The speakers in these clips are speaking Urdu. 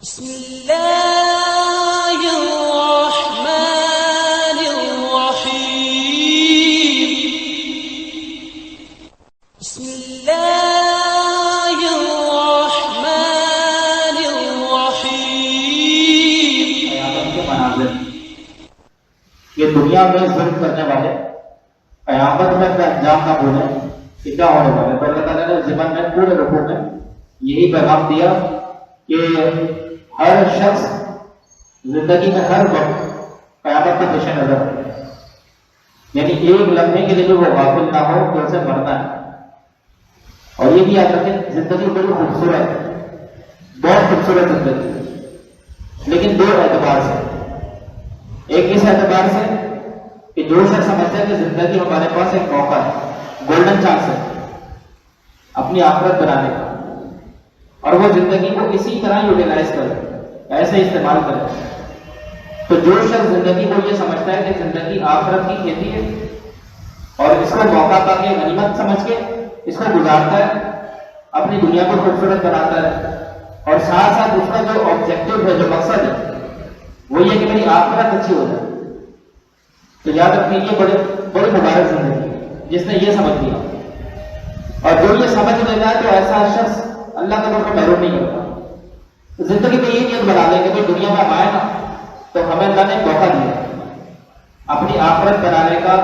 بسم اللہ الرحمن الرحیم بسم اللہ الرحمن الرحیم۔ قیامت کے مناظر، یہ دنیا میں ظلم کرنے والے قیامت میں اپنا انجام نہ بھولیں کہ کیا ہونے والے۔ تو اللہ تعالیٰ نے ضمن میں پورے رکوع میں یہی پیغام دیا کہ ہر شخص زندگی میں ہر وقت قیامت کے پیش نظر ہے، یعنی ایک لمحے کے لیے بھی وہ غافل نہ ہو کہ اسے مرنا ہے۔ اور یہ بھی یاد رکھیں زندگی بڑی خوبصورت ہے، بہت خوبصورت زندگی، لیکن دو اعتبار سے۔ ایک اس اعتبار سے کہ جو شخص سمجھتا ہے کہ زندگی ہمارے پاس ایک موقع ہے، گولڈن چانس ہے اپنی آخرت بنانے کا، اور وہ زندگی کو اسی طرح یوٹیلائز کرے، ایسے استعمال کرے۔ تو جو شخص زندگی کو یہ سمجھتا ہے کہ زندگی آخرت کی کھیتی ہے اور اس کو موقع پا کے غنیمت سمجھ کے اس کو گزارتا ہے، اپنی دنیا کو خوبصورت بناتا ہے، اور ساتھ ساتھ اس کا جو آبجیکٹو ہے، جو مقصد ہے وہ یہ کہ میری آخرت اچھی ہو جائے، تو یاد رکھیں یہ بڑی مبارک زندگی ہے جس نے یہ سمجھ لیا۔ اور جو یہ سمجھ لیتا ہے تو ایسا شخص اللہ کا کو محروم نہیں ہوتا۔ زندگی میں یہ نیت بنا لیں کہ دنیا میں ہم آئے نا تو ہمیں اللہ نے موقع دیا اپنی آخرت بنانے کا،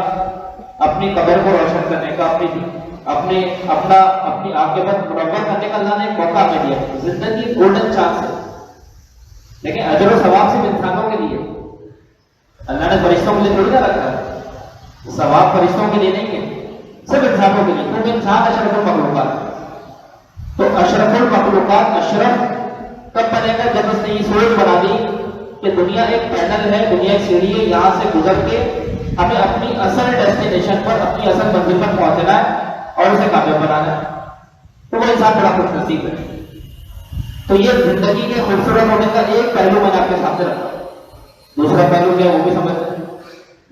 اپنی قبر کو روشن کرنے کا، اپنی عاقبت منور کرنے کا اللہ نے ایک موقع ہمیں دیا۔ زندگی گولڈن چانس ہے، لیکن اجر و ثواب صرف انسانوں کے لیے، اللہ نے فرشتوں کے لیے تھوڑی نہ رکھا ہے۔ ثواب فرشتوں کے لیے نہیں ہے، صرف انسانوں کے لیے، کیونکہ انسان اشرف المخلوقات۔ تو اشرف المخلوقات اشرف کب بنے گا؟ جب اس نے یہ سوچ بنا دی کہ دنیا ایک پینل ہے، دنیا ایک سیڑھی ہے، یہاں سے گزر کے ہمیں اپنی اصل ڈیسٹینیشن پر، اپنی اصل منزل پر پہنچنا ہے اور اسے کامیاب بنانا ہے۔ تو وہ انسان بڑا خوش نصیب ہے۔ تو یہ زندگی کے خوبصورت ہونے کا ایک پہلو میں نے آپ کے سامنے رکھا۔ دوسرا پہلو کیا وہ بھی سمجھتے ہیں؟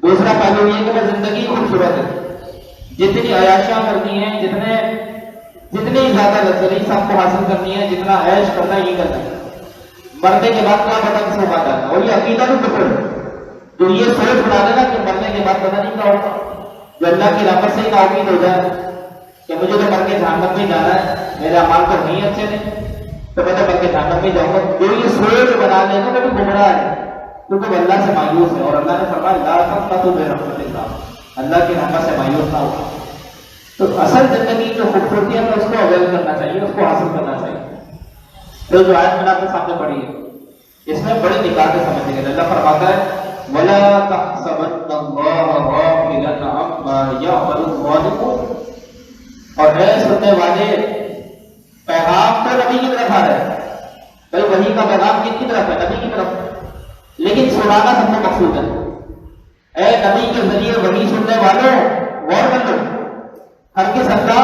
دوسرا پہلو یہ کہ زندگی خوبصورت ہے، جتنی عیاشیاں کرنی ہے، جتنی زیادہ لگژریز آپ کو حاصل کرنی ہے، جتنا عیش کرنا ہے، یہ کرنا ہے۔ مرنے کے بعد کیا پتا کس کو بات آنا، اور یہ عقیدہ بھی کفر ہے۔ تو یہ سوچ بنا دینا کہ مرنے کے بعد پتہ نہیں کیا ہوگا، جو اللہ کی رحمت سے ہی ناامید ہو جائے کہ مجھے تو مر کے جہنم میں جانا ہے، میرے اعمال تو نہیں اچھے نہیں، تو میں تو مر کے جہنم میں جاؤں گا۔ جو یہ سوچ بنا لینا وہ بھی گمراہ ہے، کیونکہ وہ اللہ سے مایوس ہے، اور اللہ نے فرمایا لا تقنطوا من رحمت اللہ، اللہ کی رحمت سے مایوس نہ ہو۔ تو اصل زندگی جو خوبصورتی ہے اس کو اویل کرنا چاہیے، اس کو حاصل کرنا چاہیے۔ تو جو آیت میں نے آپ کے سامنے پڑھی ہے اس میں بڑے نکات سے سمجھیں گے۔ اللہ فرماتا ہے وَلَا تَحْسَبَنَّ اللَّهَ غَافِلًا عَمَّا يَعْمَلُ الظَّالِمُونَ۔ اور اے سننے والے، پیغام تو نبی کی طرف آ رہا ہے، بھائی وحی کا پیغام کن کی طرف ہے؟ نبی کی طرف، لیکن سنانا سب کو مقصود ہے۔ اے نبی کے ذریعے وحی سننے والوں، غور کر لو، ہرگز اللہ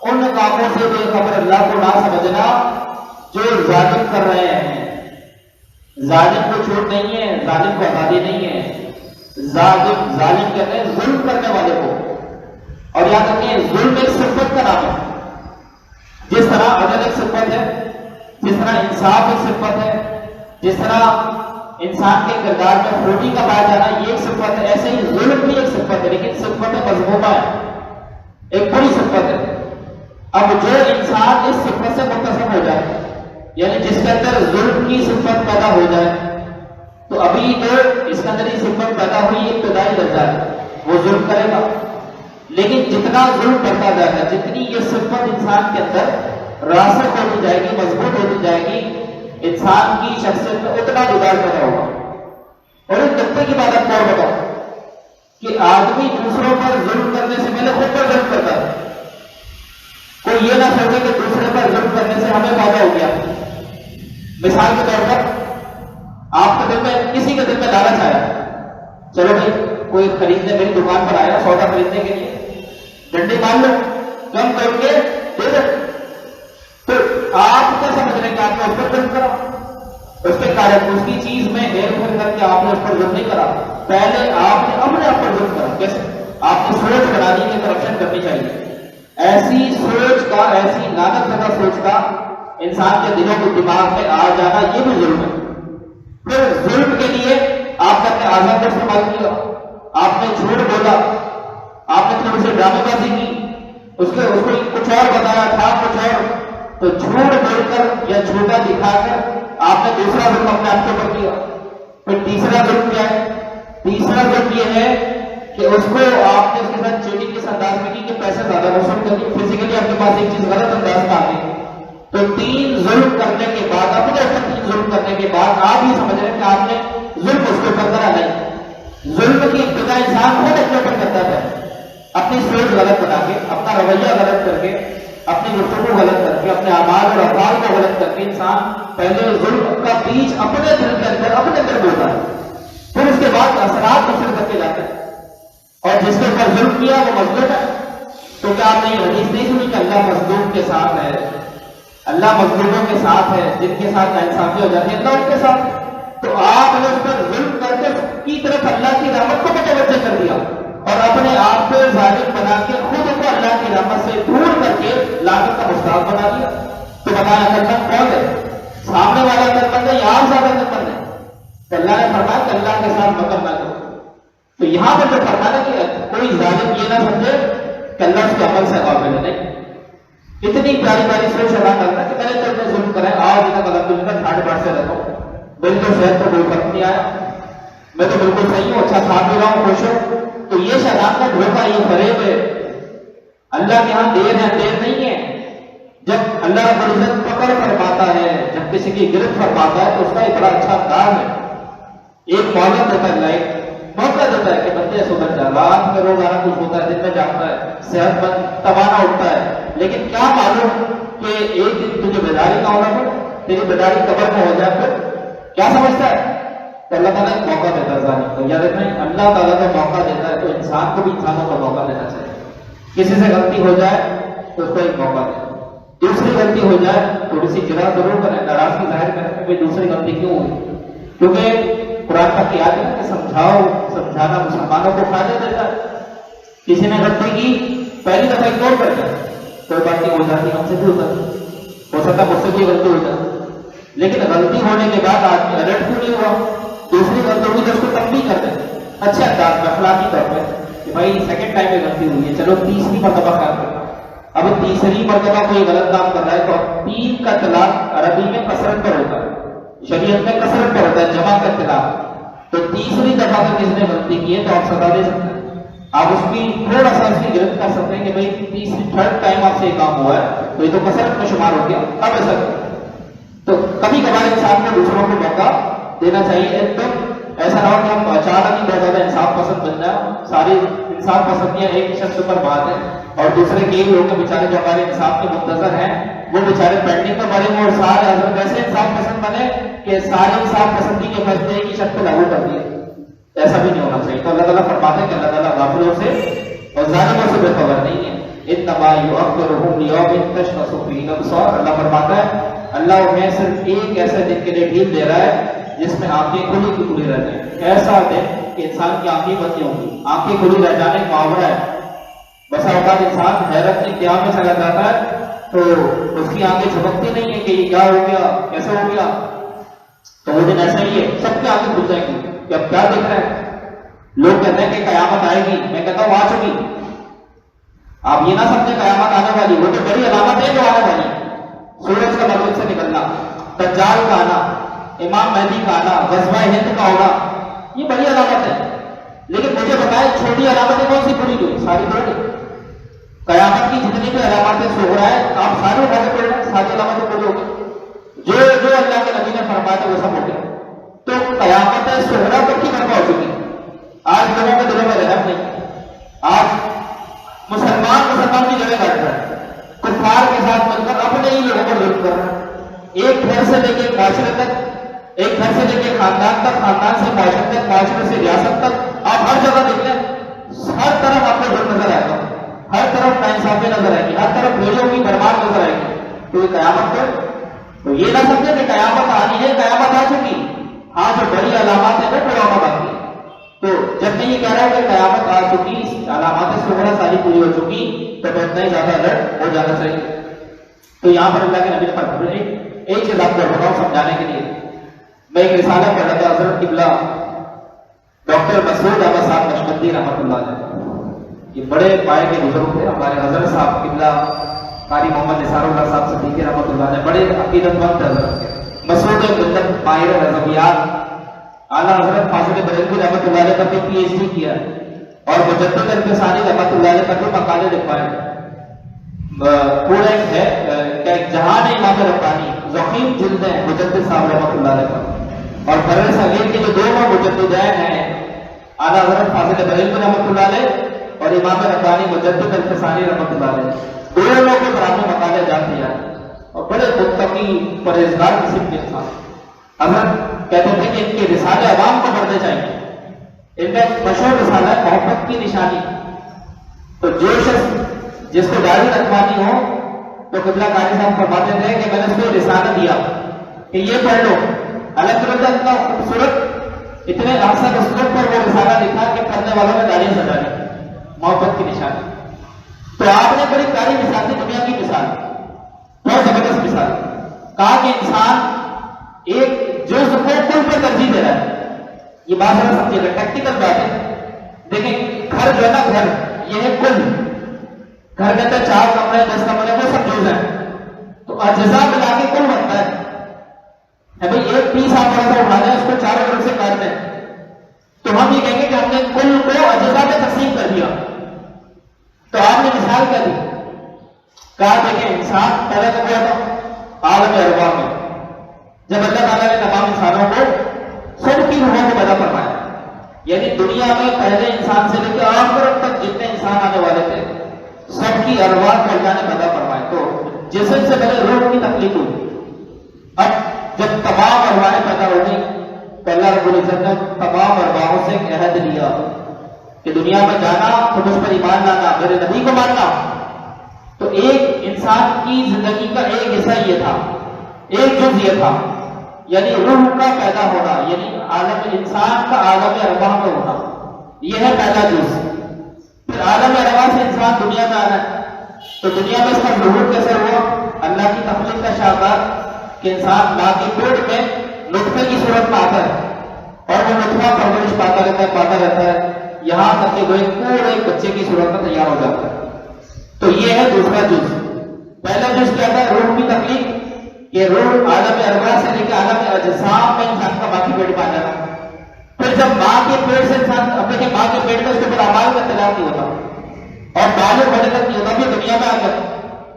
ان کاموں سے بے خبر اللہ کو نہ سمجھنا جو ظالم کر رہے ہیں۔ ظالم کو چھوٹ نہیں ہے، ظالم کو آزادی نہیں ہے۔ ظالم کہتے ہیں ظلم کرنے والے کو، اور یاد رکھیں ظلم ایک صفت کا نام ہے۔ جس طرح عدل ایک صفت ہے، جس طرح انصاف ایک صفت ہے، جس طرح انسان کے کردار میں خوبی کا پایا جانا یہ ایک صفت ہے، ایسے ہی ظلم بھی ایک صفت ہے، لیکن صفت مذمومہ ہے، ایک بڑی صفت ہے۔ اب جو انسان اس صفت سے متصف ہو جائے، یعنی جس کے اندر ظلم کی صفت پیدا ہو جائے، تو ابھی تو اس کے اندر یہ صفت پیدا ہوئی ابتدائی درجہ ہے، وہ ظلم کرے گا، لیکن جتنا ظلم کرتا جائے گا، جتنی یہ صفت انسان کے اندر راسخ ہوتی جائے گی، مضبوط ہوتی جائے گی، انسان کی شخصیت میں اتنا بگاڑ پیدا ہوگا۔ اور اس نقطے کی بات آپ کو اور بتاؤں کہ آدمی دوسروں پر ظلم کرنے سے پہلے خود پر ظلم کرتا ہے۔ کوئی یہ نہ سوچے کہ دوسرے پر ظلم کرنے سے ہمیں فائدہ ہو گیا۔ مثال کے طور پر آپ کے دل میں، کسی کے دل میں لالچ آیا، چلو بھائی کوئی خریدنے میری دکان پر آیا سودا خریدنے کے لیے، ڈنڈی مار لو، کم کر کے دے دو، تو آپ کیا سمجھ رہے کہ آپ نے اس پر ظلم کرا؟ اس کے کارن اس کی چیز میں ہیر پھیر کر کے آپ نے اس پر ظلم نہیں کرا، پہلے آپ نے اپنے آپ پر ظلم کرا۔ کیسے؟ آپ کی سوچ بنانی کی کرپشن کرنی چاہیے۔ ایسی سوچ کا، ایسی لعنت زدہ سوچ کا انسان کے دلوں کو دماغ میں آ جانا یہ بھی نے آزاد کا استعمال کیا، آپ نے جھوٹ بولا، آپ نے تھوڑی سی ڈرامے بازی کی، اس کو کچھ اور بتایا تھا کچھ اور، تو جھوٹ بول کر یا جھوٹا دکھا کر آپ نے دوسرا ظلم اپنے آپ کے اوپر کیا۔ پھر تیسرا ظلم کیا ہے؟ تیسرا ظلم یہ ہے کہ اس کو آپ نے اس کے ساتھ چیٹنگ کس انداز میں کی کہ پیسے زیادہ وصول کر کے فزیکلی آپ کے پاس ایک چیز غلط انداز میں آ گئی۔ تو 3 ظلم کرنے کے بعد، اپنے اوپر 3 ظلم کرنے کے بعد آپ یہ سمجھ رہے ہیں کہ آپ نے ظلم اس کے اوپر کرا نہیں۔ ظلم کی ابتدا انسان خود اپنے اوپر کرتا ہے، اپنی سوچ غلط بنا کے، اپنا رویہ غلط کر کے، اپنی گفتگو غلط کر کے، اپنے اعمال اور افعال کو غلط کر کے انسان پہلے ظلم کا بیج اپنے دل کے اندر اپنے اندر بوتا ہے، پھر اس کے بعد اثرات مصر کر کے جاتا ہے۔ اور جس کے اوپر ظلم کیا وہ مظلوم ہے۔ تو کیا آپ نے یہ حدیث نہیں سنی کہ اللہ مظلوم کے ساتھ ہے، اللہ مظلوموں کے ساتھ ہے، جن کے ساتھ ناانصافی ہو جاتی ہے اللہ ان کے ساتھ۔ تو آپ نے اس پر ظلم کر کے اس کی طرف اللہ کی رحمت کو متوجہ کر دیا اور اپنے آپ کو ظالم بنا کے خود کو اللہ کی رحمت سے دور کر کے لاگت کا مستحق بنا دیا۔ تو بتایا کرنا کون ہے؟ سامنے والا کرنا ہے یا آپ زیادہ کرنا ہے؟ تو اللہ نے فرمایا کہ اللہ کے ساتھ مکر نہ کرو۔ تو یہاں پر جو فرمانا کہ کوئی ظالم یہ نہ سمجھے کہ اللہ اس کے عمل سے قابل نہیں۔ اتنی پیاری پیاری سوچ ادا کرتا ہے کہ میں نے تو اپنے ظلم کرا ہے، آج تک الحمدللہ ٹھاٹ باٹ سے رہتا ہوں، میری تو صحت کو کوئی فرق نہیں آیا، میں تو بالکل صحیح ہوں، اچھا کھا پی رہا ہوں، خوش ہوں۔ تو یہ شیطان کا دھوکہ، یہ فریب ہے۔ اللہ کے ہاں دیر ہے، دیر نہیں ہے۔ جب اللہ رب العزت پکڑ فرماتا ہے، جب کسی کی گرفت فرماتا ہے تو اس کا ایک بڑا اچھا انداز ہے، ایک مہلت دیتا ہے، لائف موقع دیتا ہے کہ بندے سدھر جا۔ رات میں روزانہ کچھ ہوتا ہے، دن میں جاگتا ہے، صحت مند توانا اٹھتا ہے، لیکن کیا معلوم کہ ایک دن تجھے بیداری کا ہونا پڑے، تیری بیداری قبر میں ہو جائے، پھر کیا سمجھتا ہے؟ تو اللہ تعالیٰ ایک موقع دیتا ہے ظالم کو۔ یاد رکھیں اللہ تعالیٰ کو موقع دیتا ہے تو انسان کو بھی انسانوں کو موقع دینا چاہیے۔ کسی سے غلطی ہو جائے تو اس کو ایک موقع دے، دوسری غلطی ہو جائے تھوڑی سی جرا ضرور کریں، ناراضگی ظاہر کریں کہ بھائی دوسری غلطی کیوں ہوئی، کیونکہ قرآن کا کیا ہے کہ سمجھانا مسلمانوں کو فائدہ دیتا ہے۔ کسی نے غلطی کی، پہلی دفعہ اگنور کر دیا، کوئی بات نہیں، ہو جاتی، ہم سے بھی ہوتا ہے، ہو سکتا ہے مجھ سے بھی غلطی ہو جائے، لیکن غلطی ہونے کے بعد آدمی الرٹ کیوں نہیں ہوا؟ دوسری غلطی ہوئی تو اس کو تنبیہ کر دیں اچھے انداز میں، اخلاقی طور پہ کہ بھائی سیکنڈ ٹائم میں غلطی ہوئی ہے، چلو تیسری مرتبہ خیال کرنا۔ اب تیسری مرتبہ کوئی غلط کام کر رہا ہے تو 3 کا طلاق عربی میں کثرت پر ہوتا ہے، شریعت میں کثرت پر ہوتا ہے، جمع کا طلاق۔ تو تیسری دفعہ اگر کسی نے غلطی کی ہے تو آپ سزا دے سکتے ہیں، آپ اس کی تھوڑا سا اس کی گرفت کر سکتے ہیں کہ بھائی تیسری 3rd ٹائم آپ سے یہ کام ہوا ہے تو یہ تو کثرت میں شمار ہو گیا، اب ایسا کریں۔ تو کبھی کبھار انسان کو دوسروں کو موقع دینا چاہیے، ایک دم ایسا نہ ہو کہ ہم اچانک ہی بہت زیادہ انصاف پسند بن جائیں، ساری انصاف پسندیاں ایک شخص پر بات ہے اور دوسرے کئی لوگ بیچارے جو ہمارے انصاف کے منتظر ہیں وہ بیچارے پینڈنگ پر مرے اور سارے حضرت ایسے انصاف پسند بنے کہ سارے انصاف پسندی کے فیصلے ایک ہی شخص پہ لاگو کر دیے۔ ایسا بھی نہیں ہونا چاہیے۔ تو اللہ تعالیٰ فرماتے ہیں کہ اللہ تعالیٰ غافلوں سے اور ظالموں سے بے خبر نہیں ہے۔ انما یؤخرھم لیوم تشخص فیہ الابصار، اللہ فرماتا ہے اللہ انہیں صرف ایک ایسے دن کے لیے ڈھیل دے رہا ہے جس میں آنکھیں کھلی کی کھلی رہ جائیں۔ ایسا دن کہ انسان کی آنکھیں بند ہوں گی، آنکھیں کھلی رہ جانے کا محاورہ ہے۔ بسا اوقات انسان حیرت کے قیام میں چلا جاتا ہے تو اس کی آنکھیں جھپکتی نہیں ہے کہ یہ کیا ہو گیا، کیسے ہو گیا۔ تو وہ دن ایسا ہی ہے، سب کی آنکھیں کھل جائیں گی کہ اب کیا دیکھ رہے ہیں۔ لوگ کہتے ہیں کہ قیامت آئے گی، میں کہتا ہوں آ چکی۔ آپ یہ نہ سمجھیں قیامت آنے والی، وہ تو بڑی علامت ہے جو آنے والی، سورج کا مغرب سے نکلنا، دجال کا آنا، امام مہدی کا آنا، غزوہ ہند کا ہونا، یہ بڑی علامت ہے۔ لیکن مجھے بتائیں چھوٹی علامتیں کون سی پوری ہوئی؟ ساری پوری۔ قیامت کی جتنی بھی علامتیں صغرا ہے آپ سارے اٹھا کے پڑھ لیں، ساری علامتیں پوری ہو گئی، جو اللہ کے نبی نے فرمایا تھا وہ سب ہو گیا۔ تو قیامت صغرا تک کی برپا ہو چکی۔ آج لوگوں کے دلوں میں رحم نہیں، آج مسلمان کی جگہ بیٹھ رہا ہے، کفار کے ساتھ مل کر اپنے ہی لوگوں پر ظلم کر رہا ہے۔ ایک گھر سے لے کے معاشرے تک، ایک گھر سے لے کے خاندان تک، خاندان سے معاشرے تک، معاشرے سے ریاست تک، آپ ہر جگہ دیکھ لیں، ہر طرف آپ کو ظلم نظر آئے گا، ہر طرف ناانصافی نظر آئے گی، ہر طرف بھیڑوں کی برباد نظر آئے گی۔ تو یہ قیامت پر تو یہ نہ سمجھے کہ قیامت آنی ہے، قیامت آ چکی۔ ہاں جو بڑی علامات ہیں وہ قیامت آتی ہے۔ تو جب میں یہ کہہ رہا ہوں کہ قیامت آ چکی، علامات صغرا ساری پوری ہو چکی، تو اتنا ہی زیادہ الرٹ ہو جانا چاہیے۔ تو یہاں پر اللہ کے نبی نے فرمایا ایک چیز آپ کو بتاؤں سمجھانے کے لیے، میں ایک رسالہ پڑھ رہا تھا، حضرت قبلہ ڈاکٹر مسعود احمد صاحب نقشبندی رحمۃ اللہ علیہ، یہ بڑے پائے کے بزرگ تھے. ہمارے حضرت صاحب قبلہ قاری محمد نثار اللہ صاحب صدیقی رحمۃ اللہ علیہ بڑے عقیدت مند حضرت تھے. مسعود ملت ماہر نظمیات، اعلیٰ حضرت فاضل بریلوی رحمۃ اللہ علیہ کا بھی PhD کیا ہے اور مجدد الفسانی رحمۃ اللہ علیہ کا بھی مقالے لکھوائے. پورا ایک ہے کہ جہان امام ربانی ضخیم جلد ہے مجدد صاحب رحمۃ اللہ علیہ کا. اور برر صغیر کے جو دو مجددین ہیں اعلیٰ حضرت فاضل بریلوی رحمۃ اللہ علیہ اور امام ربانی مجدد الفسانی رحمۃ اللہ علیہ، دونوں کو قرآن میں مقالے جان دیا اور بڑے متقی پرہیزگار قسم کے انسان. حضرت کہتے تھے کہ ان کے رسالے عوام کو پڑھنے چاہیے. ان کا مشہور رسالہ ہے محبت کی نشانی. تو جو شخص جس کو داڑھی رکھوانی ہو تو قبلہ قاری صاحب فرماتے تھے کہ میں نے اس کو رسالہ دیا کہ یہ پڑھ لو. الحمدللہ اتنا خوبصورت، اتنے آسان اسلوب پر وہ رسالہ لکھا کہ پڑھنے والوں نے داڑھی سجا لی. محبت کی نشانی. تو آپ نے بڑی پیاری مثال دی، دنیا کی مثال، بہت زبردست مثال. کہا کہ انسان ایک جز کو کل پر ترجیح دے رہا ہے. یہ بات ذرا سمجھیے گا، ٹیکٹیکل بات ہے. دیکھیں گھر جو ہے نا، گھر یہ ہے کل. گھر کے اندر 4 کمرے 10 کمرے وہ سب جز ہیں. تو اجزاء ملا کے کل بنتا ہے. بھائی ایک پیس آپ بڑا سا اٹھا لیں، اس کو چاروں طرف سے کاٹ دیں تو ہم یہ کہیں گے کہ ہم نے کل کو اجزاء میں تقسیم کر دیا. تو آپ نے مثال کیا دی؟ کہا دیکھیں انسان پیدا کب ہوا تھا؟ عالم ارواح میں، جب اللہ تعالیٰ نے تمام انسانوں کو سب کی روحوں کو پیدا فرمایا. یعنی دنیا میں پہلے انسان سے لے کے آخر تک جتنے انسان آنے والے تھے سب کی ارواح کو اللہ نے پیدا فرمائے. تو جسم سے پہلے روح کی تخلیق ہوئی. اب جب تمام ارواحیں پیدا ہو گئی تو اللہ رب العزت نے تمام ارواحوں سے ایک عہد لیا کہ دنیا میں جانا تو مجھ پر ایمان لانا، میرے نبی کو ماننا. تو ایک انسان کی زندگی کا ایک حصہ یہ تھا، ایک جز یہ تھا، یعنی روح کا پیدا ہونا، یعنی عالم انسان کا عالم ارواح میں ہونا، یہ ہے پہلا جز. پھر عالم ارواح سے انسان دنیا میں آنا ہے. تو دنیا میں اس کا ظہور کیسے ہوا؟ اللہ کی تخلیق کا شاہکار کہ انسان ماں کے پیٹ میں نطفے کی صورت میں آتا ہے اور وہ نطفہ پرورش پاتا رہتا ہے یہاں تک کہ وہ ایک پورے بچے کی صورت میں تیار ہو جاتا ہے. تو یہ ہے دوسرا جز. پہلا جز کیا تھا؟ روح کی تخلیق، کہ روح عالم ارواح سے لے کے عالم اجسام میں انسان کا ماں کے پیٹ میں آ جانا. پھر جب ماں کے پیٹ سے انسان اپنے ماں کے پیٹ میں اس کے اوپر اعمال کا تلاش نہیں ہوتا اور بالغ ہونے تک نہیں ہوتا، پھر دنیا میں آ گیا.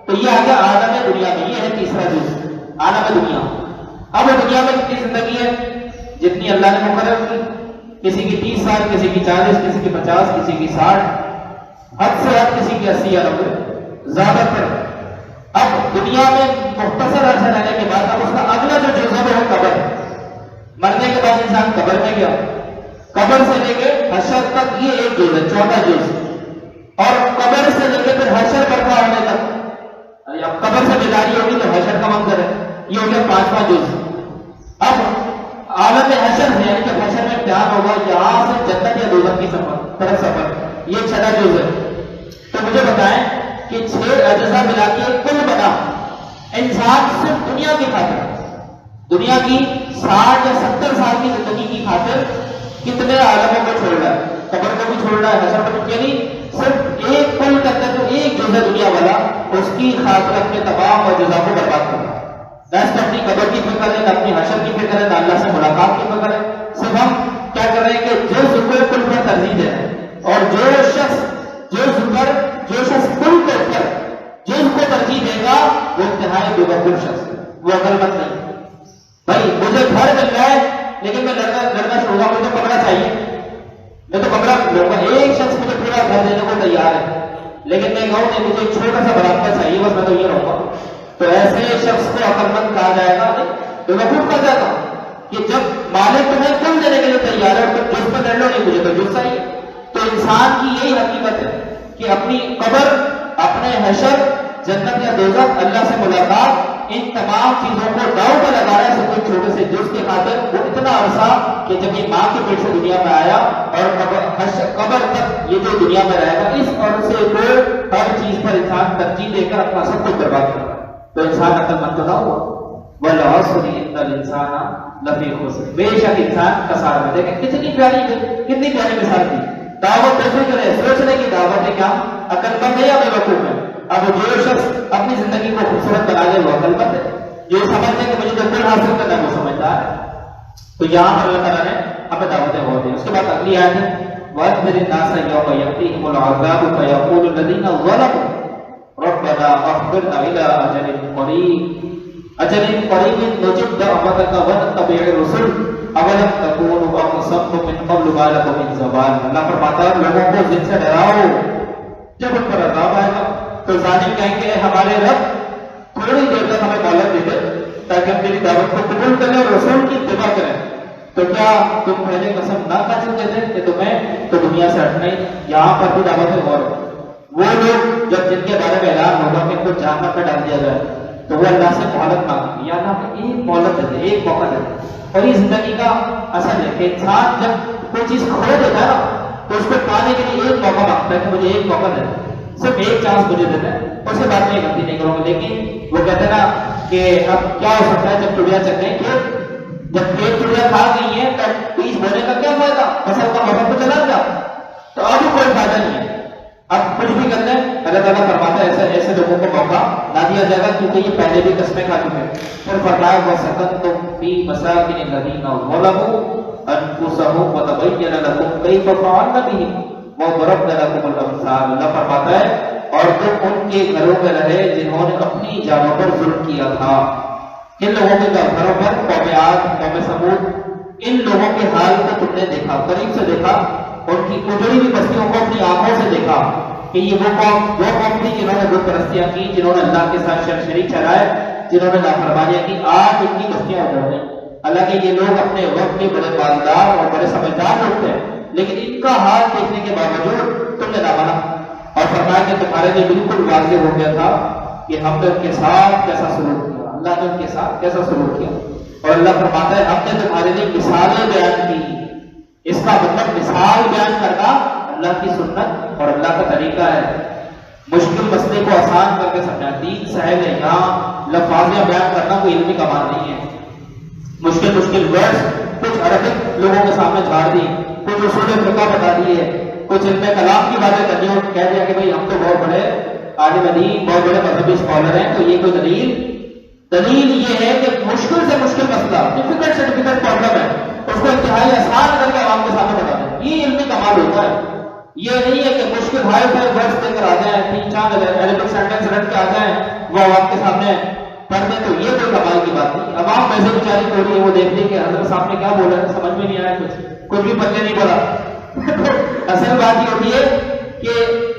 تو یہ آ گیا عالم دنیا میں. یہ ہے تیسرا جز، عالم دنیا. اب وہ دنیا میں کتنی زندگی ہے؟ جتنی اللہ نے مقرر کی. کسی کی 30 سال، کسی کی 40، کسی کی 50، کسی کی 60، حد سے حد کسی کی 80 یا 90 زیادہ تر. اب دنیا میں مختصر عرصہ رہنے کے بعد اب اس کا اگلا جو جز ہے وہ ہے قبر. مرنے کے بعد انسان قبر میں گیا. قبر سے لے کے حشر تک یہ ایک جز ہے، چوتھا جز. اور قبر سے لے کے پھر حشر برپا ہونے تک، اب قبر سے بیداری ہوگی تو حشر کا منظر ہے، یہ ہو گیا 5واں جز. اب عالم حشر ہے، یعنی کہ حشر میں امتحان ہوگا، یہاں سے جنت یا دوزخ کی طرف سفر، یہ 6واں جز ہے. تو مجھے بتائیں کہ 6 اجزاء ملا کے کل بنا انسان صرف دنیا کی خاطر، دنیا کی 60 یا 70 سال کی زندگی کی خاطر کتنے عالموں کو چھوڑ رہا ہے؟ قبر کو بھی چھوڑ رہا ہے، حشر کو بھی. یعنی صرف ایک کل کا جو ایک جز ہے دنیا والا، اس کی خاطر اپنے تمام اجزاء کو برباد کر رہا ہے. نہ اپنی قبر کی فکر ہے، نہ اپنی حشر کی فکر ہے، نہ اللہ سے ملاقات کی فکر ہے. صرف ہم کیا کر رہے ہیں کہ جز کو کل پر ترجیح دے رہے ہیں. اور جو شخص کل کے اوپر جز کو ترجیح دے گا وہ انتہائی بے وقوف شخص ہے، وہ عقل مند نہیں. بھائی مجھے گھر مل رہا ہے لیکن میں لڑنا شروع ہوا، مجھے کمرہ چاہیے، میں تو کمرہ لوں گا. ایک شخص مجھے پورا گھر دینے کو تیار ہے لیکن میں کہوں کہ مجھے چھوٹا سا برابر چاہیے، بس میں تو یہ رہوں گا. تو ایسے شخص کو عقل مند کہا جائے گا، بے وقوف کہا جائے گا کہ جب مالک تمہیں کل دینے کے لیے تیار ہے اور تم جز پر لڑ لو نہیں، مجھے تو جز چاہیے. تو انسان کی یہی حقیقت ہے کہ اپنی قبر، اپنے حشر، جنت یا دوزخ، اللہ سے ملاقات، ان تمام چیزوں کو داؤ پہ لگا رہا ہے صرف ایک چھوٹے سے جز کی خاطر. وہ اتنا عرصہ کہ جب یہ ماں کے پیٹ سے دنیا میں آیا اور قبر تک یہ جو دنیا میں رہے گا، اس عرصے کو ہر چیز پر انسان ترجیح دے کر اپنا سب کچھ برباد کر رہا ہے. تو انسان عقل مند تو نہ ہوا. وَالْعَصْرِ إِنَّ الْإِنسَانَ لفی خسر، بے شک انسان خسارے میں۔ دیکھیں کتنی پیاری مثال تھی۔ دعوت بے کرے، سوچنے کی دعوت ہے کیا عقل مند ہے یا بے وقوف ہے؟ اب جو شخص اپنی زندگی کو خوبصورت بنا لے وہ عقل مند ہے، جو سمجھتے کہ مجھے دل حاصل کرنا ہے وہ سمجھدار ہے۔ تو یہاں پر اللہ تعالیٰ نے ہمیں دعوتیں بہت دی۔ اس کے بعد اگلی آیت ہے وَأَنذِرِ النَّاسَ يَوْمَ يَأْتِيهِمُ الْعَذَابُ فَيَقُولُ الَّذِينَ ظَلَمُوا رَبَّنَا أَخِّرْنَا إِلَىٰ أَجَلٍ قَرِيبٍ نُجِبْ دَعْوَتَكَ وَنَتَّبِعِ الرُّسُلَ أَوَلَمْ تَكُونُوا أَقْسَمْتُم مِّن قَبْلُ مَا لَكُم مِّن زَوَالٍ۔ اللہ فرماتا ہے لوگوں کو جن سے ڈراؤ، جب ان پر عذاب آئے گا تو ظالم کہیں گے ہمارے رب تھوڑی دیر تک ہمیں مہلت دے دے تاکہ ہم تیری دعوت کو قبول کریں اور رسول کی اتباع کریں۔ تو کیا تم پہلے قسم نہ کھا چکے تھے کہ تمہیں تو دنیا سے ہٹنا ہی؟ یہاں پر بھی دعوت ہے غور۔ وہ لوگ جب جن کے بارے میں اعلان ہوگا کہ ان کو جہنم میں ڈال دیا جائے تو وہ اللہ سے مہلت مانگیں گے، یا اللہ ہمیں ایک مہلت دے دے، ایک موقع دے دے۔ اور یہ زندگی کا اصل ہے کہ انسان جب کوئی چیز کھو دیتا ہے نا تو اس کو پانے کے لیے ایک موقع مانگتا ہے کہ مجھے ایک موقع دے دے، صرف ایک چانس مجھے دے دیں، اس کے بعد میں غلطی نہیں کروں گا۔ لیکن وہ کہتے ہیں نا کہ اب کیا ہو سکتا ہے جب چڑیا چل گئی کہ جب ایک چڑیا کھا گئی ہے تب بیج بونے کا کیا فائدہ، فصل کا موسم تو چلا گیا، تو اب کوئی فائدہ نہیں ہے، اب کچھ بھی کرتے ہیں۔ اللہ تعالیٰ فرماتا ہے ایسے لوگوں کو موقع نہ دیا جائے گا کیونکہ یہ پہلے بھی قسمیں کھا چکے ہیں۔ پھر فرمایا وَسَكَنْتُمْ فِي مَسَاكِنِ الَّذِينَ ظَلَمُوا أَنفُسَهُمْ وَتَبَيَّنَ لَكُمْ كَيْفَ فَعَلْنَا بِهِمْ وَضَرَبْنَا لَكُمُ الْأَمْثَالَ۔ اللہ فرماتا ہے اور تم ان کے گھروں میں رہے جنہوں نے اپنی جانوں پر ظلم کیا تھا۔ ان لوگوں کے گھروں پر قوم عاد، قوم ثمود، ان لوگوں کے حال کو تم نے دیکھا، قریب سے دیکھا، ان کی اجڑی ہوئی بستیوں کو اپنی آنکھوں سے دیکھا کہ یہ وہ قوم تھی جنہوں نے بت پرستیاں کی، جنہوں نے اللہ کے ساتھ شریک ٹھہرائے، جنہوں نے نافرمانیاں کی، آج ان کی بستیاں اجڑ گئیں۔ حالانکہ یہ لوگ اپنے وقت کے بڑے مالدار اور بڑے سمجھدار لوگ تھے، لیکن ان کا حال دیکھنے کے باوجود تم نے نہ مانا اور فرمایا کہ تمہارے لیے بالکل واضح ہو گیا تھا کہ ہم نے ان کے ساتھ کیسا سلوک کیا، اللہ نے ان کے ساتھ کیسا سلوک کیا۔ اور اللہ فرماتا ہے ہم نے تمہارے لیے مثالیں بیان کی۔ اس کا مطلب مثال بیان کرنا اللہ کی سنت اور اللہ کا طریقہ ہے، مشکل مسئلے کو آسان کر کے سمجھا، دین سہل ہے، یہاں لفاظیاں بیان کرنا کوئی علمی کمال نہیں ہے۔ مشکل ورڈز کچھ عربک لوگوں کے سامنے جھاڑ دی، کچھ اصول فقہ بتا دیے، کچھ علم کلام کی باتیں کرنی اور کہہ دیا کہ بھئی ہم تو بہت بڑے عالم دین، بہت بڑے مذہبی اسکالر ہیں، تو یہ کوئی دلیل یہ ہے کہ مشکل سے مشکل مسئلہ، ڈیفیکلٹ سے ڈیفیکلٹ پرابلم ہے، اس کو انتہائی آسان کر کے عوام کے سامنے بتا دیں، یہ علمی کمال ہوتا ہے۔ یہ نہیں ہے کہ مشکل ہائی فائی ورڈز دے کر آ جائیں، 3-4 عربک سینٹنس رٹ کے آ جائیں، وہ عوام کے سامنے پڑھ دیں، تو یہ کوئی کمال کی بات نہیں۔ عوام ویسے بیچاری ہو رہی ہے، وہ دیکھتے کہ حضرت صاحب نے کیا بولا ہے، سمجھ میں نہیں آیا، کچھ بھی پتہ نہیں پڑا۔ اصل بات یہ ہوتی ہے کہ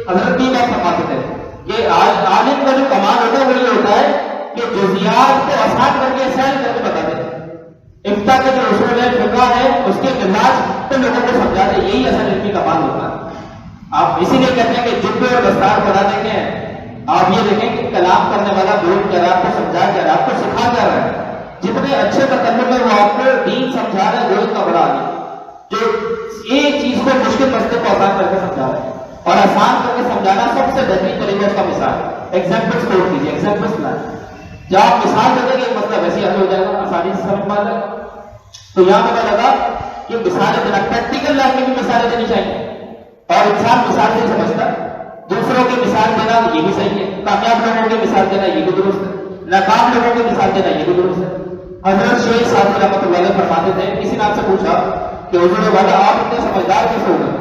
حضرت بھی بات فرماتے تھے کہ عالم کا جو کمال ہوتا ہے وہ یہ ہوتا ہے کہ جزیات کو آسان کر کے سہل کر کے بتا دے، افتاء کے جو اصول ہے، فقہ ہے، اس کے مزاج تو لوگوں کو سمجھا دے، یہی اصل علمی کمال ہوتا ہے۔ آپ اسی لیے کہتے ہیں کہ جبے اور دستار بنا دیکھیں، آپ یہ دیکھیں کہ کلام کرنے والا بول کر آپ کو سمجھا کر آپ کو سکھا کر رہا ہے، جتنے اچھے تکلم میں وہ آپ کو دین سمجھا رہا ہے، وہ اتنا بڑا آدمی جو ایک چیز کو مشکل مسئلے کو آسان کر کے سمجھا رہا ہے، اور آسان کر کے سمجھانا سب سے بہترین طریقہ اس کا مثال ہے۔ ایگزامپلس کوٹ کیجیے، ایگزامپلس لائیں، جب آپ مثال دے دیں کہ ایک مسئلہ ویسے حل ہو جائے گا، آسانی سے سمجھ پا جائے گا۔ تو یہاں پتہ لگا کہ مثالیں دینا، پریکٹیکل لائف میں بھی مثالیں دینی چاہیے، اور انسان مثال سے سمجھتا ہے۔ دوسروں کی مثال دینا یہ بھی صحیح ہے، کامیاب لوگوں کی مثال دینا یہ بھی درست ہے، ناکام لوگوں کی مثال دینا یہ بھی درست ہے۔ حضرت شیخ سعدی رحمۃ اللہ علیہ فرماتے تھے، کسی نے آپ سے پوچھا کہ حضور والا آپ اتنے سمجھدار کیسے ہو گئے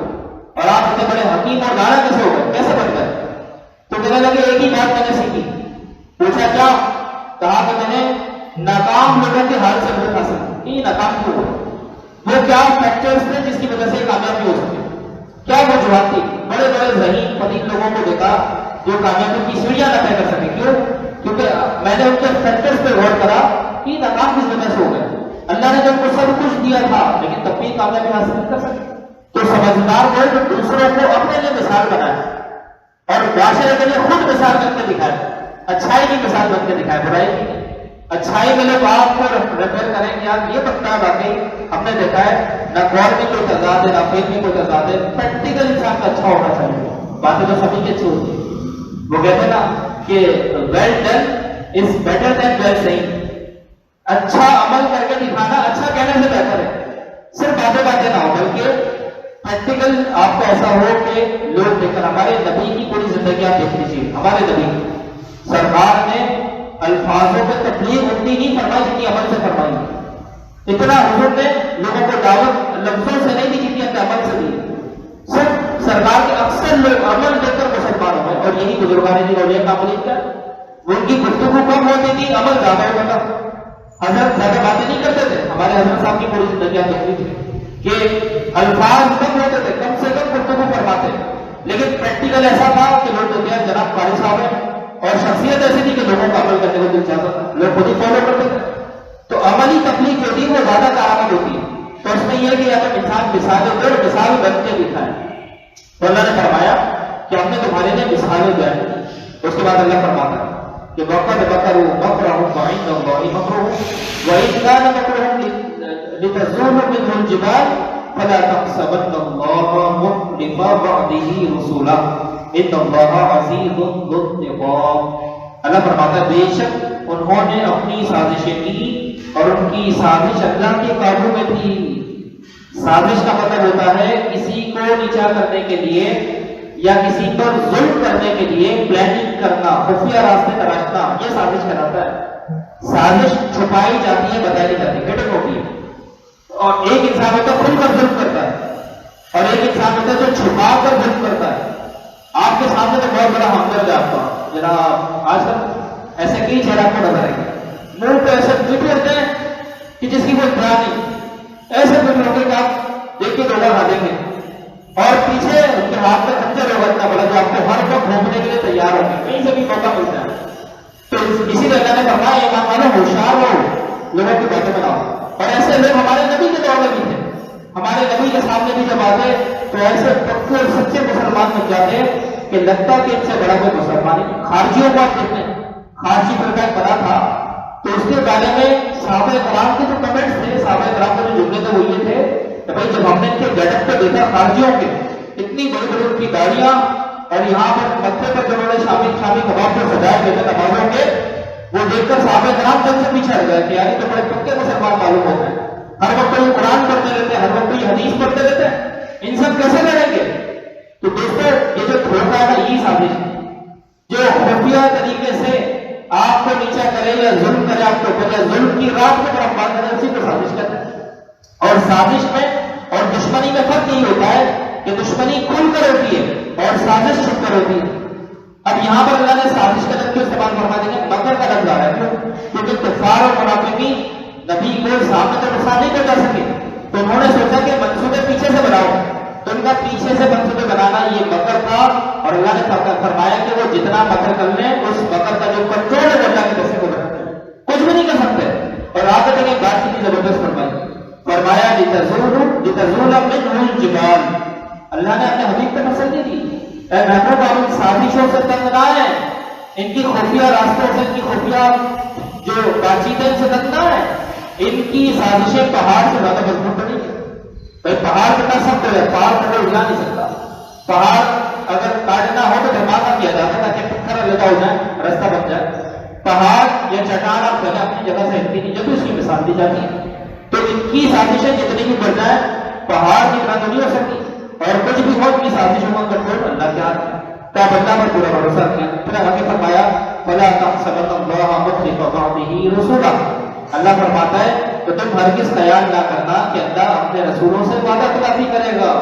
اور آپ اتنے بڑے حکیم اور دانا کیسے ہو گئے، کیسے بن گئے؟ تو کہنے لگے ایک ہی بات میں نے سیکھی۔ پوچھا کیا؟ کہا کہ میں نے ناکام لوگوں کے حال سے بہت حاصل کی۔ یہ ناکام کیوں ہو؟ وہ کیا فیکٹرز تھے جس کی وجہ سے کامیابی ہو سکے؟ کیا وجوہات تھی؟ بڑے بڑے ذہین فقیر لوگوں کو دیکھا جو کامیابی کی سیڑھیاں نہ طے کر سکے، کیوں؟ کیونکہ میں نے ان کے فیکٹرز پہ غور کرا کہ ناکام کس وجہ سے ہو گئے۔ اللہ نے جب کو سب کچھ دیا تھا لیکن تب بھی کامیابی حاصل نہیں کر سکے۔ تو سمجھدار وہ جو دوسروں کو اپنے لیے مثال بنائے اور معاشرے کے لیے خود مثال بن کے دکھائے، اچھائی کی مثال بن کے دکھائے، برائی کی۔ اچھائی میں لوگ آپ کو ریفر کریں کہ یار یہ بنتا ہے، واقعی ہم نے دیکھا ہے نہ قول میں کوئی تضاد ہے نہ فعل میں کوئی تضاد ہے، پریکٹیکل انسان کا اچھا ہونا چاہیے، باتیں تو سبھی کی اچھی ہوتی ہیں۔ وہ کہتے ہیں نا کہ well done is better than well saying, اچھا عمل کر کے دکھانا اچھا کہنے سے بہتر ہے، صرف باتیں باتیں نہ ہو بلکہ پریکٹیکل آپ کو ایسا ہو کہ لوگ دیکھ کر ہمارے نبی کی پوری زندگی آپ دیکھ لیجیے، ہمارے نبی سرکار نے الفاظوں پہ تبلیغ اتنی نہیں فرمائی جتنی عمل سے فرمائی، اتنا حضور نے لوگوں کو دعوت لفظوں سے نہیں دی جتنی اپنے عمل سے دی، صرف سرکار کے اکثر لوگ عمل دیکھ کر مسلمان ہوئے، اور یہی بزرگان دین اولیاء کاملین کا ان کی گفتگو کم ہوتی تھی، عمل زیادہ ہوتا تھا، حضرت زیادہ باتیں نہیں کرتے تھے، ہمارے حضرت صاحب کی پوری زندگی آپ دیکھ لیجیے کہ الفاظ کم ہوتے تھے، کم سے کم گفتگو فرماتے، لیکن پریکٹیکل ایسا تھا کہ لوگ کہتے ہیں جناب قاری صاحب ہیں، اور شخصیت ایسی تھی کہ لوگوں کا عمل کرنے کو دل چاہتا تھا، لوگ خود ہی فالو کرتے تھے، تو عملی تکلیف جو تھی وہ زیادہ کارآمد ہوتی ہے، تو اس میں یہ کہ اگر انسان مثالیں دے اور مثال بن کے دکھائے، تو اللہ نے فرمایا کہ ہم نے تمہارے لیے مثالیں بیان کی، اس کے بعد اللہ فرماتا ہے کہ وَقَدْ مَكَرُوا مَكْرَهُمْ وَعِندَ اللَّهِ مَكْرُهُمْ وَإِنْ كَانَ مَكْرُهُمْ لِتَزُولَ مِنْهُ الْجِبَالُ فَلَا تَحْسَبَنَّ اللَّهَ مُخْلِفَ وَعْدِهِ رُسُلَهُ إِنَّ اللَّهَ عَزِيزٌ ذُو انتقام۔ اللہ فرماتا ہے بے شک انہوں نے اپنی سازشیں کی اور ان کی سازش اللہ کے قابو میں تھی۔ سازش کا مطلب ہوتا ہے کسی کو نیچا کرنے کے لیے یا کسی پر ظلم کرنے کے لیے پلاننگ کرنا، خفیہ راستے تراشنا، یہ سازش کہلاتا ہے۔ سازش چھپائی جاتی ہے، بتائی نہیں جاتی، ہڈن ہوتی ہے، اور ایک انسان ہوتا ہے کھل کر ظلم کرتا ہے، اور ایک انسان ہوتا ہے جو چھپا کر ظلم کرتا ہے۔ آپ کے سامنے تو بہت بڑا ہمدرد ہے آپ کا، جناب آج کل ایسے کئی چہرے آپ کو نظر آئیں گے، منہ پہ ایسے فٹ ہوتے ہیں کہ جس کی کوئی انتہا نہیں، ایسے فٹ ہوتے کہ آپ دیکھ کے دو بار دیں گے، اور پیچھے ان کے ہاتھ میں خنجر ہوگا اتنا بڑا جو آپ کو ہر وقت گھومنے کے لیے تیار ہوگا، کہیں سے بھی موقع ملتا ہے۔ تو اسی لیے اللہ نے فرمایا ایمان والو ہوشیار ہو، لوگوں کی باتیں بناؤ، اور ایسے لوگ ہمارے نبی کے دور میں بھی تھے، ہمارے نبی کے سامنے بھی جب آتے تو ایسے پکے اور سچے مسلمان بن جاتے کہ لگتا کہ ان سے بڑا کوئی مسلمان نہیں۔ خارجیوں کو آپ دیکھتے ہیں، خارجی فرقہ بنا تھا تو اس کے بارے میں صحابہ کرام کے جو کمنٹس تھے، صحابہ کرام کے جو جملے تھے وہ یہ تھے کہ بھائی جب ہم نے ان کے گیٹ اپ کو دیکھا خارجیوں کے، اتنی بڑی بڑی ان کی داڑیاں، اور یہاں پر متھے پر جو انہوں نے شامی کباب کو سجائے ہوئے تھے نمازوں کے، وہ دیکھ کر صحابہ کرام جب سے پیچھے ہٹ گئے کہ یار تو بڑے پکے مسلمان معلوم ہوتے ہیں، ہر وقت یہ قرآن پڑھتے رہتے ہیں، ہر وقت یہ حدیث پڑھتے رہتے ہیں، ان سب کیسے لڑیں گے؟ تو دوستوں یہ جو دھوکہ ہے نا، یہی سازش ہے، جو خفیہ طریقے سے آپ کو نیچا کرے یا ظلم کرے آپ کے اوپر، یا ظلم کی رات کو طرف بات کرے، اسی کو سازش کرتے ہیں۔ اور سازش میں اور دشمنی میں فرق یہی ہوتا ہے کہ دشمنی کھل کر ہوتی ہے اور سازش چھپ کر ہوتی ہے۔ اب یہاں پر اللہ نے سازش کا لفظ استعمال فرما دیا، مکر کا لفظ آ رہا ہے، کیوں؟ کیونکہ کفار اور منافقین نبی کو سامنے تو نقصان نہیں کر سکے، تو انہوں نے سوچا کہ منصوبے پیچھے سے بناؤ، تو ان کا پیچھے سے منصوبے بنانا یہ مکر تھا، اور اللہ نے فرمایا کہ وہ جتنا مکر کر لیں اس مکر کا جو کنٹرول ہے اللہ کی طرف سے وہ رکھتے ہیں، کچھ بھی نہیں کر سکتے۔ اور آگے تک ایک بات کتنی زبردست فرمایا لِتَزُولَ مِنْهُ الْجِبَالُ، اللہ نے اپنے حبیب پہ نصر نہیں دی، اے محبوب آپ ان سازشوں سے تنگ نہ ہیں، ان کی خفیہ راستوں سے، ان کی خفیہ جو بات چیتیں سے تنگ نہ ہیں، ان کی سازشیں پہاڑ سے زیادہ مضبوط نہیں ہے۔ بھائی پہاڑ کتنا سخت ہے، پہاڑ کو ہلا نہیں سکتا، پہاڑ اگر کاٹنا ہو تو دھماکہ کیا جاتا تاکہ پتھر لگا ہو جائے، راستہ بن جائے۔ پہاڑ یا چٹان آپ جگہ اپنی جگہ سے ہلتی نہیں، جب بھی اس کی مثال دی جاتی ہے، تو ان کی سازشیں جتنی بھی بڑھ جائیں پہاڑ کی طرح نہیں ہو سکتی، اور کچھ بھی ہو ان کی سازشوں کا کنٹرول اللہ کے ہاتھ ہے۔ تو آپ اللہ پر پورا بھروسہ کیا، پھر آگے فرمایا فَلَا تَحْسَبَنَّ اللَّهَ مُخْلِفَ وَعْدِهِ رُسُلَهُ، اللہ فرماتا ہے تو تم ہرگز خیال نہ کرنا کہ اللہ اپنے رسولوں سے وعدہ خلافی کرے گا،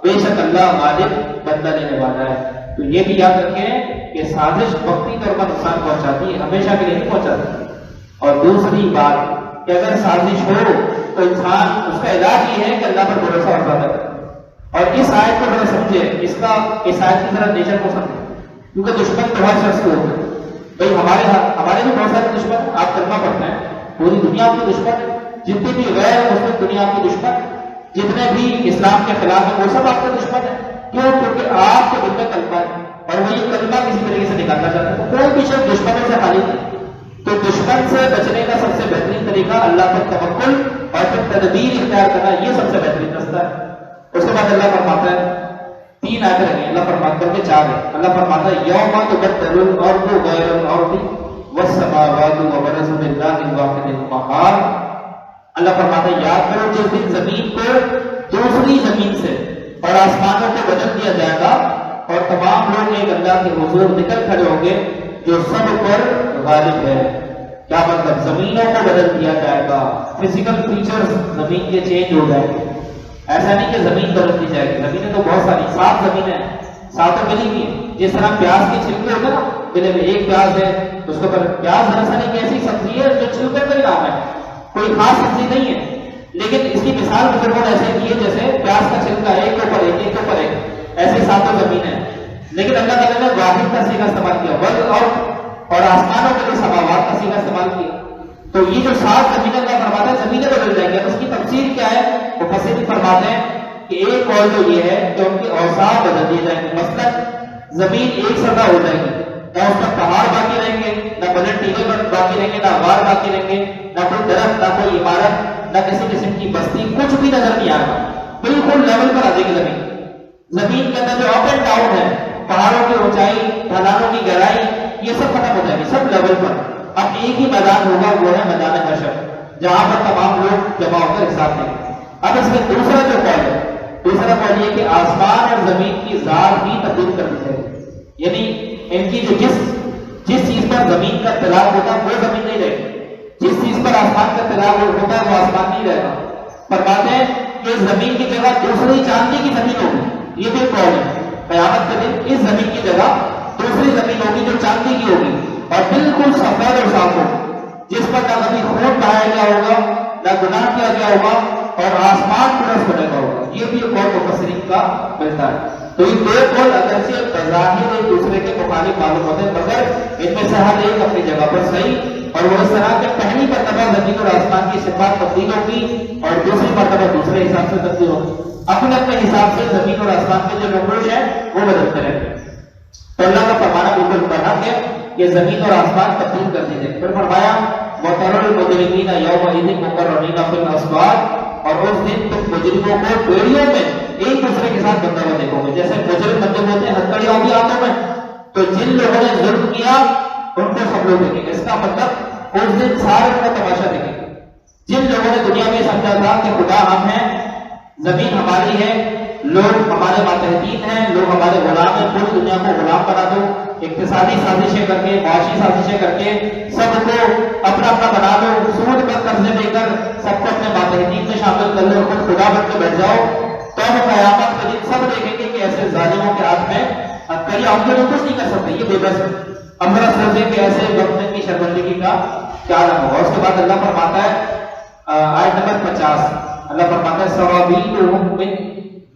بے شک اللہ مالک بدلہ لینے والا ہے۔ تو یہ بھی یاد رکھیں کہ سازش وقتی طور پر نقصان پہنچاتی ہے، ہمیشہ کے لیے نہیں پہنچاتی۔ اور دوسری بات کہ اگر سازش ہو تو انسان اس کا علاج یہ ہے کہ اللہ پر بھروسہ اور زیادہ کرے۔ اور اس آیت کو ذرا سمجھے، اس آیت کی ذرا نیچر کو سمجھے، کیونکہ دشمن تو ہر شخص کو ہوتے ہیں۔ بھائی ہمارے بھی بہت سارے دشمن، آپ کلمہ پڑھتے ہیں، پوری دنیا آپ کے دشمن، جتنے بھی غیر مسلم دنیا آپ کے دشمن، جتنے بھی اسلام کے خلاف ہیں وہ سب آپ کے دشمن ہیں۔ کیوں؟ کیونکہ آپ کے دل میں کلمہ ہے اور وہ یہ کلمہ کسی طریقے سے نکالنا چاہتے ہیں، کوئی بھی شخص دشمنوں سے خالی نہیں۔ تو دشمن سے بچنے کا سب سے بہترین طریقہ اللہ پر توکل اور پھر تدبیر اختیار کرنا، یہ سب سے بہترین راستہ ہے۔ اس کے بعد اللہ فرماتا ہے، 3 آیتیں رہیں، اللہ فرماتا ہے کہ 4 ہے، اللہ فرماتا ہے یوم تبدل الارض غیر الارض والسماوات وبرزوا للہ الواحد القہار. اللہ فرماتا ہے یاد کرو جس دن زمین کو دوسری زمین سے اور آسمانوں کو بدل دیا جائے گا اور تمام لوگ ایک اللہ کے حضور نکل کھڑے ہوں گے جو سب پر غالب ہے. کیا مطلب؟ زمینوں کو بدل دیا جائے گا، فزیکل فیچرز زمین کے چینج ہو جائیں گے. ایسا نہیں کہ زمین بدل دی جائے گی، زمینیں تو بہت ساری 7 زمینیں ہیں، 7 ملی ہوئی ہیں. جس طرح پیاز کے چھلکے ہوتے ہیں نا، ملے میں ایک پیاز ہے اس کو پر پیاز دراصل ایک ایسی سبزی ہے جو چھلکے کا ہی نام ہے، کوئی خاص سبزی نہیں ہے، لیکن اس کی مثال بزرگوں نے ایسے کی ہے جیسے پیاز کا چھلکا ایک اوپر ایک ایک اوپر ایک، ایسے 7 زمینیں. لیکن اللہ تعالیٰ نے واحد کا صیغہ استعمال کیا، ول اور آسمانوں کے لیے سماوات کا صیغہ استعمال کیا. تو یہ جو 7 زمینیں کا فرماتا ہے زمینیں بدل جائیں گے. اس کی تفسیر کیا ہے؟ وہ مفسرین فرماتے ہیں کہ ایک قول تو یہ ہے کہ ان کے اوصاف بدل دیے جائیں گے. مثلا زمین ایک سطح ہو جائے گی، نہ اس پر پہاڑ باقی رہیں گے، نہ بلند ٹیلے باقی رہیں گے، نہ غار باقی رہیں گے، نہ کوئی درخت، نہ کوئی عمارت، نہ کسی قسم کی بستی، کچھ بھی نظر نہیں آئے گا. بالکل لیول پر آ جائے گی زمین. زمین کے اندر جو اپ اینڈ ڈاؤن ہے، پہاڑوں کی اونچائی، ڈھلانوں کی گہرائی، یہ سب ختم ہو جائے گی، سب لیول پر. اب ایک ہی میدان ہوگا، وہ ہے میدان حشر، جہاں پر تمام لوگ جمع ہو کر حساب دیں گے. اب اس میں دوسرا جو قول ہے، دوسرا قول یہ کہ آسمان اور زمین کی ذات بھی تبدیل کر دی جائے گی. یعنی ان کی جو جس چیز پر زمین کا اطلاق ہوتا ہے وہ زمین نہیں رہے گی، جس چیز پر آسمان کا اطلاق ہوتا ہے وہ آسمان نہیں رہے گا. فرماتے ہیں کہ زمین کی جگہ دوسری چاندنی کی زمین ہوگی. یہ بھی قول ہے، قیامت کے دن اس زمین کی جگہ دوسری زمین ہوگی جو چاندنی کی ہوگی اور بالکل سفید اور صاف ہوگی، جس پر نہ کبھی خون بہایا گیا ہوگا، نہ گناہ کیا گیا ہوگا اور آسمان پورا بنے گا ہوگا. یہ بھی ایک قول مفسرین کا ملتا ہے. تو یہ 2 قول اگرچہ بظاہر ایک دوسرے کے مخالف معلوم ہوتے ہیں، مگر ان میں سے ہر ایک اپنی جگہ پر صحیح. اور وہ اس طرح کہ پہلی مرتبہ زمین اور آسمان کی صفات تبدیل ہوگی اور دوسری مرتبہ دوسرے حساب سے تبدیل ہوگی. اپنے اپنے حساب سے زمین اور آسمان کے جو نمبر ہیں وہ بدلتے رہیں گے. تو اللہ کا فرمانا بالکل برحق ہے کہ زمین اور آسمان تبدیل کر دیجیے. پھر فرمایا وَتَرَى الْمُجْرِمِينَ يَوْمَئِذٍ مُقَرَّنِينَ فِي الْأَصْفَادِ، اور اس دن تم مجرموں کو بیڑیوں میں ایک دوسرے کے ساتھ بندھا ہوا دیکھو گے. جیسے مجرم بندے ہوتے ہیں ہتھکڑیاں ہوتی ہاتھوں میں، تو جن لوگوں نے ظلم کیا ان کو سب لوگ دیکھیں گے. اس کا مطلب اس دن سارے کا تماشا دیکھیں گے. جن لوگوں نے دنیا میں سمجھا تھا کہ خدا ہم ہیں، زمین ہماری ہے، لوگ ہمارے ماتحتین ہیں، لوگ ہمارے غلام ہیں، پوری دنیا کو غلام بنا دو، اقتصادی سازشیں کر کے، معاشی سازشیں کر کے سب کو اپنا اپنا بنا دو، سود پر قرضے دے کر سب کو اپنے ماتحتین میں شامل کر لو، خود خدا بن کے بیٹھ جاؤ. تو ہم قیامت کے دن سب دیکھیں گے کہ ایسے ظالموں کے ہاتھ میں ہتھکڑی، ہم تو کچھ نہیں کر سکتے، یہ بے بس ہے. اب ذرا سوچیں کہ ایسے وقت میں کی شرمندگی کا کیا عالم ہوگا. اس کے بعد اللہ فرماتا ہے آیت نمبر 50، اللہ فرماتا ہے سوابیلہم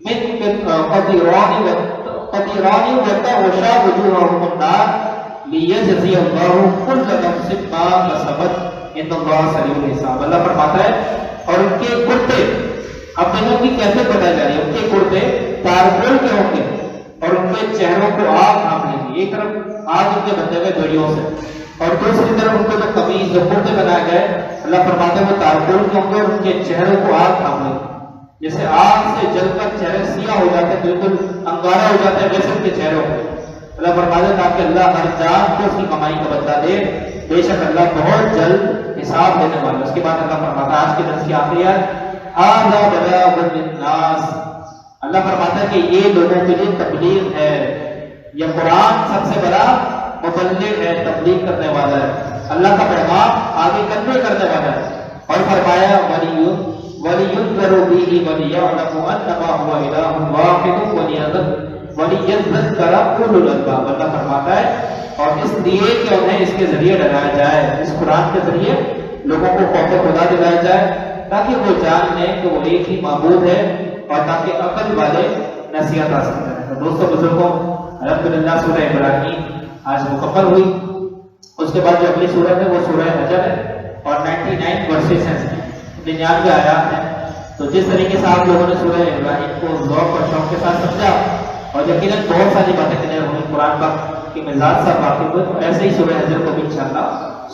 من قطران وتغشى وجوههم النار لیجزی اللہ کل نفس ما کسبت ان اللہ سریع الحساب. اللہ فرماتا ہے اور ان کے کرتے، اب دیکھو کی کیسے بتائی جا رہی ہے، ان کے کرتے تارکول کے ہوں گے اور ان کے چہروں کو آگ ڈھانپ لے گی. ایک طرف آگ ان کے بندے ہوئے بیڑیوں سے اور دوسری طرف ان کو جو قمیض جو کرتے بنائے گئے، اللہ فرماتے ہیں وہ تارکول کے ہوں گے اور ان کے چہروں کو آگ ڈھانپ لے گی. جیسے آگ سے جل کر چہرے سیاہ ہو جاتے ہیں، بالکل انگارہ ہو جاتے ہیں، ویسے ان کے چہرے ہوں گے. اللہ فرماتے ہیں تاکہ اللہ ہر جان کو اس کی کمائی کا بدلہ دے، بے شک اللہ بہت جلد حساب دینے والا. اس کے بعد اللہ فرماتا ہے آج کے درس کی آخری آیت ھذا بلاغ للناس. اللہ فرماتا ہے کہ یہ لوگوں کے لیے تبلیغ ہے، یہ قرآن سب سے بڑا مبلغ ہے، تبلیغ کرنے والا ہے، اللہ کا پیغام آگے کنوے کرنے والا ہے. اور فرمایا وَلِيُنذَرُوا بِهِ وَلِيَعْلَمُوا أَنَّمَا هُوَ إِلَٰهٌ وَاحِدٌ وَلِيَذَّكَّرَ أُولُو الْأَلْبَابِ. اللہ فرماتا ہے اور اس لیے کہ انہیں اس کے ذریعے ڈرایا جائے، اس قرآن کے ذریعے لوگوں کو خوف خدا دلایا جائے تاکہ وہ جان لیں کہ وہ ایک ہی معبود ہے اور تاکہ عقل والے نصیحت حاصل کریں. تو دوستوں بزرگوں، الحمدللہ سورہ ابراہیم آج مکمل ہوئی. اس کے بعد جو اگلی سورت ہے وہ سورہ حجر ہے اور 99 ورسز ہیں، 99 آیات ہیں. تو جس طریقے سے آپ لوگوں نے سورہ ابراہیم کو ذوق اور شوق کے ساتھ سمجھا اور یقیناً بہت ساری باتیں کلیئر ہوئی، قرآن پاک کی مزاج سے واقف ہوئے، تو ایسے ہی سورہ حجر کو بھی انشاءاللہ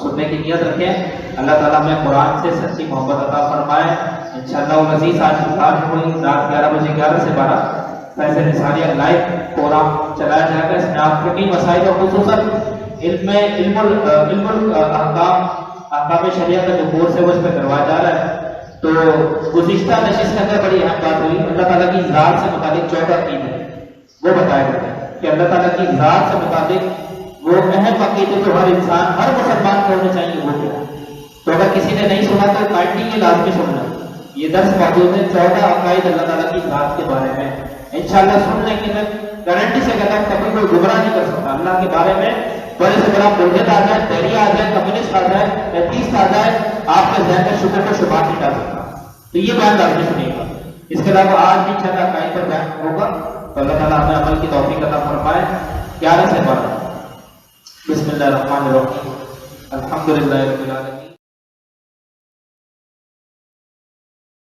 سننے کی نیت رکھیں. اللہ تعالیٰ میں قرآن سے سچی محبت عطا فرمائے. انشاءاللہ العزیز آج کی بات ہوئی رات 11 بجے 11 سے 12 فیض نثاریہ لائیو پروگرام چلایا جائے گا. اس میں آپ فقہی مسائل اور خصوصاً احکام شریعت کا جو کورس ہے وہ اس پہ کروایا جا رہا ہے. تو گزشتہ نشست کے اندر بڑی اہم بات ہوئی اللہ تعالیٰ کی ذات سے متعلق 14 عقیدے وہ بتایا گئے ہیں کہ اللہ تعالیٰ کی ذات سے متعلق وہ اہم عقیدے جو ہر انسان ہر مسلمان کو ہونے چاہیے وہ کیا ہے. تو اگر کسی نے نہیں سنا تو کائنڈلی یہ لازمی سننا. یہ درس موجود ہے 14 عقائد اللہ تعالیٰ کی ذات کے بارے میں. انشاءاللہ سن لیں گے. میں گارنٹی سے کہتا ہوں کبھی کوئی گمراہ نہیں کر سکتا. اللہ کے بارے میں بڑے سے بڑا ملحد آ جائے, دہریہ آ جائے, کمیونسٹ آ جائے, ایتھیسٹ آ جائے, آپ کے ذہن میں شکر کو شبہات نہیں ڈال سکتا. تو یہ بیان لازمی سنیے گا. اس کے علاوہ آج بھی 6 عقائد پر بیان ہوگا. تو اللہ تعالیٰ ہمیں عمل کی توفیق عطا فرمائے. 11 سے 12. بسم اللہ الرحمن الرحیم. الحمدللہ رب العالمین.